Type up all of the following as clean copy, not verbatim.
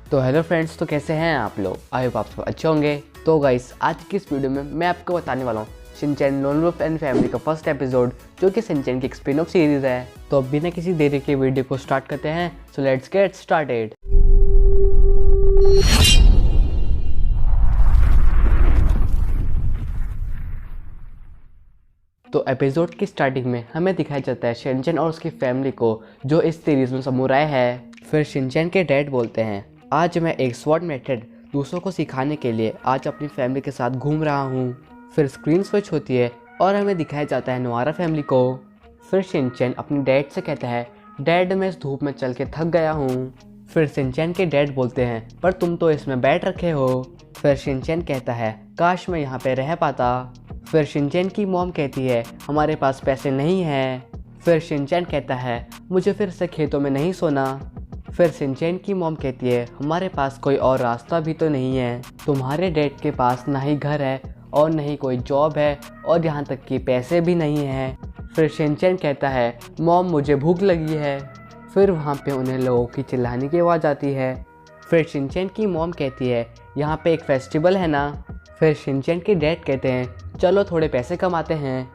तो hello friends, तो कैसे हैं आप लोग। आई होप आप सब अच्छे होंगे। तो गाइस, आज की इस वीडियो में मैं आपको बताने वाला हूँ Shinchan lone wolf and family का फर्स्ट एपिसोड, जो कि शिनचैन की एक स्पिन ऑफ सीरीज है। तो अब बिना किसी देरी के वीडियो को स्टार्ट करते हैं। So let's get started. तो एपिसोड की स्टार्टिंग में हमें दिखाया जाता है शिनचैन और उसकी फैमिली को, जो इस सीरीज में समुराई है। फिर शिनचैन के डैड बोलते हैं, आज मैं एक स्वॉर्ड मेथड दूसरों को सिखाने के लिए आज अपनी फैमिली के साथ घूम रहा हूँ। फिर स्क्रीन स्विच होती है और हमें दिखाया जाता है नोआरा फैमिली को। फिर शिनचैन अपने डैड से कहता है, डैड मैं इस धूप में चल के थक गया हूँ। फिर शिनचैन के डैड बोलते हैं, पर तुम तो इसमें बैठ रखे हो। फिर शिनचैन कहता है, काश मैं यहाँ पे रह पाता। फिर शिनचैन की मॉम कहती है, हमारे पास पैसे नहीं हैं। फिर शिनचैन कहता है, मुझे फिर से खेतों में नहीं सोना। फिर शिनचैन की मॉम कहती है, हमारे पास कोई और रास्ता भी तो नहीं है। तुम्हारे डैड के पास ना ही घर है और न ही कोई जॉब है और यहाँ तक कि पैसे भी नहीं हैं। फिर शिनचैन कहता है, मॉम मुझे भूख लगी है। फिर वहाँ पे उन्हें लोगों की चिल्लाने की आवाज़ आती है। फिर शिनचैन की मॉम कहती है, यहाँ पे एक फेस्टिवल है ना। फिर शिनचैन के डैड कहते हैं, चलो थोड़े पैसे कमाते हैं।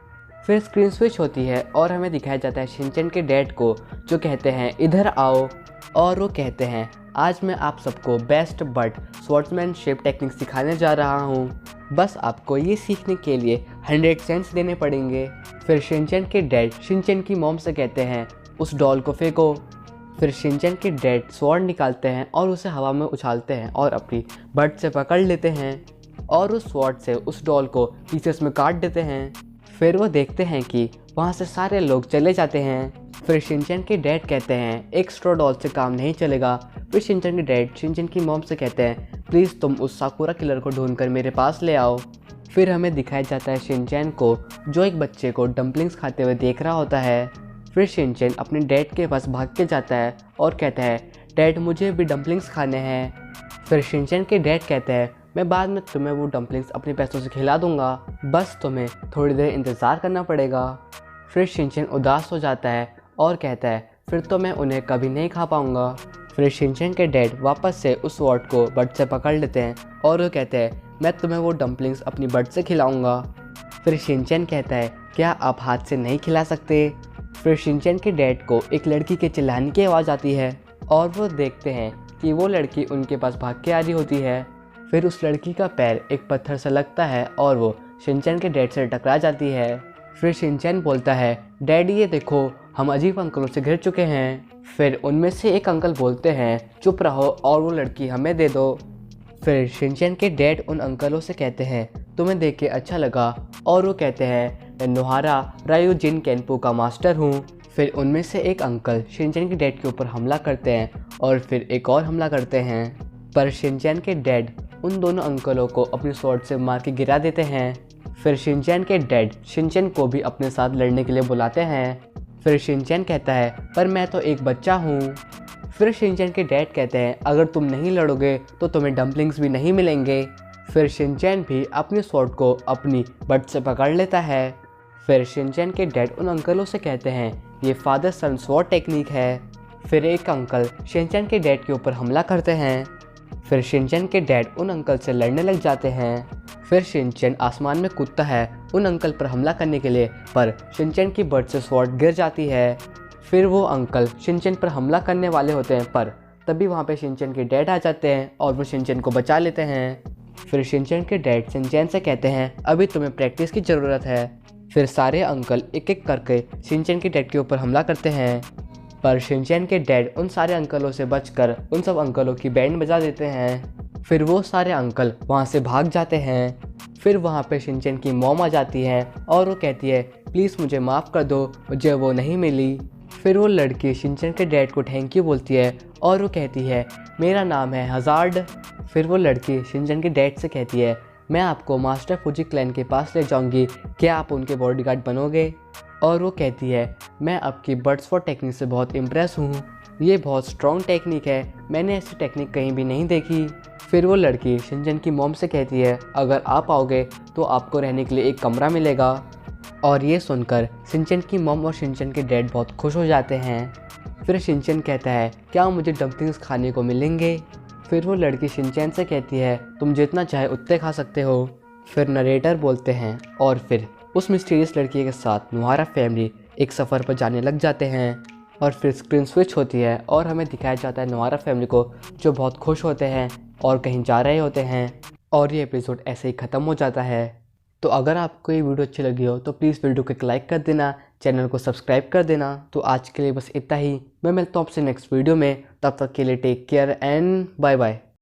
फिर स्क्रीन स्विच होती है और हमें दिखाया जाता है शिनचैन के डैड को, जो कहते हैं, इधर आओ। और वो कहते हैं, आज मैं आप सबको बेस्ट बट स्वॉर्ड्समैनशिप टेक्निक सिखाने जा रहा हूँ। बस आपको ये सीखने के लिए 100 सेंट्स देने पड़ेंगे। फिर शिनचैन के डैड शिनचैन की मॉम से कहते हैं, उस डॉल को फेंको। फिर शिनचैन के डैड स्वॉर्ड निकालते हैं और उसे हवा में उछालते हैं और अपनी बट से पकड़ लेते हैं और उस स्वॉर्ड से उस डॉल को पीसेस में काट देते हैं। फिर वो देखते हैं कि वहाँ से सारे लोग चले जाते हैं। फिर शिनचैन के डैड कहते हैं, एक स्ट्रॉ डॉल से काम नहीं चलेगा। फिर शिनचैन के डैड शिनचैन की मॉम से कहते हैं, प्लीज़ तुम उस साकुरा किलर को ढूंढकर मेरे पास ले आओ। फिर हमें दिखाया जाता है शिनचैन को, जो एक बच्चे को डम्पलिंग्स खाते हुए देख रहा होता है। फिर शिनचैन अपने डैड के पास भाग के जाता है और कहता है, डैड मुझे भी डम्पलिंग्स खाने हैं। फिर शिनचैन के डैड कहते हैं, मैं बाद में तुम्हें वो डम्पलिंग्स अपने पैसों से खिला दूंगा, बस तुम्हें थोड़ी देर इंतज़ार करना पड़ेगा। फिर शिनचैन उदास हो जाता है और कहता है, फिर तो मैं उन्हें कभी नहीं खा पाऊंगा। फिर शिनचैन के डैड वापस से उस स्वॉर्ड को बट से पकड़ लेते हैं और वो कहते हैं, मैं तुम्हें वो डम्पलिंग्स अपनी बट से खिलाऊंगा। फिर शिनचैन कहता है, क्या आप हाथ से नहीं खिला सकते। फिर शिनचैन के डैड को एक लड़की के चिल्लाने की आवाज़ आती है और वो देखते हैं कि वो लड़की उनके पास भाग के आ रही होती है। फिर उस लड़की का पैर एक पत्थर से लगता है और वो शिनचैन के डैड से टकरा जाती है। फिर शिनचैन बोलता है, डैडी ये देखो, हम अजीब अंकलों से घिर चुके हैं। फिर उनमें से एक अंकल बोलते हैं, चुप रहो और वो लड़की हमें दे दो। फिर शिनचैन के डैड उन अंकलों से कहते हैं, तुम्हें देख के अच्छा लगा। और वो कहते हैं, मैं नोहारा रायोजिन केनपो का मास्टर हूँ। फिर उनमें से एक अंकल शिनचैन के डैड के ऊपर हमला करते हैं और फिर एक और हमला करते हैं, पर शिनचैन के डैड उन दोनों अंकलों को अपनी स्वॉर्ड से मार के गिरा देते हैं। फिर शिनचैन के डैड शिनचैन को भी अपने साथ लड़ने के लिए बुलाते हैं। फिर शिनचैन कहता है, पर मैं तो एक बच्चा हूँ। फिर शिनचैन के डैड कहते हैं, अगर तुम नहीं लड़ोगे तो तुम्हें डम्पलिंग्स भी नहीं मिलेंगे। फिर शिनचैन भी अपनी स्वॉर्ड को अपनी बट से पकड़ लेता है। फिर शिनचैन के डैड उन अंकलों से कहते हैं, ये फादर सन स्वॉर्ड टेक्निक है। फिर एक अंकल शिनचैन के डैड के ऊपर हमला करते हैं। फिर शिनचैन के डैड उन अंकल से लड़ने लग जाते हैं। फिर शिनचैन आसमान में कूदता है उन अंकल पर हमला करने के लिए, पर शिनचैन की बट से स्वॉर्ड गिर जाती है। फिर वो अंकल शिनचैन पर हमला करने वाले होते हैं, पर तभी वहाँ पे शिनचैन के डैड आ जाते हैं और वो शिनचैन को बचा लेते हैं। फिर शिनचैन के डैड शिनचैन से कहते हैं, अभी तुम्हें प्रैक्टिस की ज़रूरत है। फिर सारे अंकल एक एक करके शिनचैन के डैड के ऊपर हमला करते हैं, पर शिनचैन के डैड उन सारे अंकलों से बचकर उन सब अंकलों की बैंड बजा देते हैं। फिर वो सारे अंकल वहाँ से भाग जाते हैं। फिर वहाँ पे शिनचैन की मॉम आ जाती है और वो कहती है, प्लीज़ मुझे माफ़ कर दो, मुझे वो नहीं मिली। फिर वो लड़की शिनचैन के डैड को थैंक यू बोलती है और वो कहती है, मेरा नाम है हज़ार्ड। फिर वो लड़की शिनचैन के डैड से कहती है, मैं आपको मास्टर फुजी क्लैन के पास ले जाऊँगी, क्या आप उनके बॉडीगार्ड बनोगे। और वो कहती है, मैं आपकी बर्ड्स फॉर टेक्निक से बहुत इम्प्रेस हूँ, ये बहुत स्ट्रॉन्ग टेक्निक है, मैंने ऐसी टेक्निक कहीं भी नहीं देखी। फिर वो लड़की शिनचैन की मॉम से कहती है, अगर आप आओगे तो आपको रहने के लिए एक कमरा मिलेगा। और ये सुनकर शिनचैन की मॉम और शिनचैन के डैड बहुत खुश हो जाते हैं। फिर शिनचैन कहता है, क्या मुझे डम्पलिंग्स खाने को मिलेंगे। फिर वो लड़की शिनचैन से कहती है तुम जितना चाहे उतने खा सकते हो। फिर नरेटर बोलते हैं और फिर उस मिस्टीरियस लड़की के साथ नोहारा फैमिली एक सफ़र पर जाने लग जाते हैं। और फिर स्क्रीन स्विच होती है और हमें दिखाया जाता है नोहारा फैमिली को जो बहुत खुश होते हैं और कहीं जा रहे होते हैं। और ये एपिसोड ऐसे ही ख़त्म हो जाता है। तो अगर आपको ये वीडियो अच्छी लगी हो तो प्लीज़ वीडियो को एक लाइक कर देना, चैनल को सब्सक्राइब कर देना। तो आज के लिए बस इतना ही। मैं मिलता हूँ आपसे नेक्स्ट वीडियो में, तब तक के लिए take care and bye bye.